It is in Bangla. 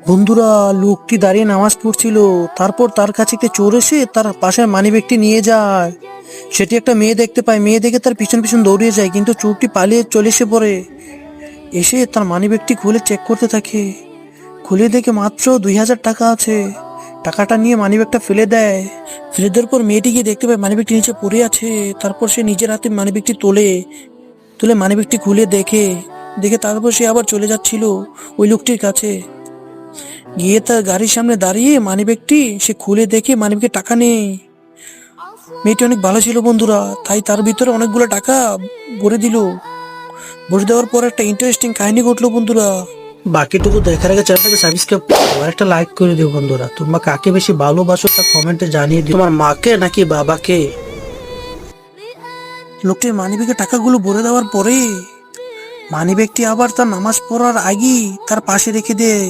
বন্ধুরা, লোকটি দাঁড়িয়ে নামাজ পড়ছিল। তারপর তার কাছে একটা চোর এসে তার পাশে মানিব্যাগটি নিয়ে যায়। সেটি একটা মেয়ে দেখতে পায়। মেয়ে দেখে তার পিছন পিছন দৌড়িয়ে যায়, কিন্তু চোরটি পালিয়ে চলে এসে পড়ে। এসে তার মানিব্যাগটি খুলে চেক করতে থাকে। খুলে দেখে মাত্র 2,000 টাকা আছে। টাকাটা নিয়ে মানিব্যাগটা ফেলে দেয়। ফেলে দেওয়ার পর মেয়েটি গিয়ে দেখতে পায় মানিব্যাগটি নিচে পড়ে আছে। তারপর সে নিজের হাতে মানিব্যাগটি তোলে। তুলে মানিব্যাগটি খুলে দেখে দেখে তারপর সে আবার চলে যাচ্ছিল ওই লোকটির কাছে। গিয়ে তার গাড়ির সামনে দাঁড়িয়ে মানিব্যাগটি সে খুলে দেখে মানিব্যাগে টাকা নেই। মেয়েটি অনেক ভালো ছিল বন্ধুরা, তাই তার ভিতরে অনেকগুলো টাকা ভরে দিল। ভরে দেওয়ার পর একটা ইন্টারেস্টিং কাহিনী ঘটলো বন্ধুরা। বাকিটুকু দেখার আগে চ্যানেলটাকে সাবস্ক্রাইব করো আর একটা লাইক করে দিও বন্ধুরা। তোমরা কাকে বেশি ভালোবাসো তা কমেন্টে জানিয়ে দিও, তোমার মাকে নাকি বাবাকে। লোকটির মানিব্যাগে টাকাগুলো ভরে দেওয়ার পরে মানিব্যাগটি আবার তার নামাজ পড়ার আগেই তার পাশে রেখে দেয়।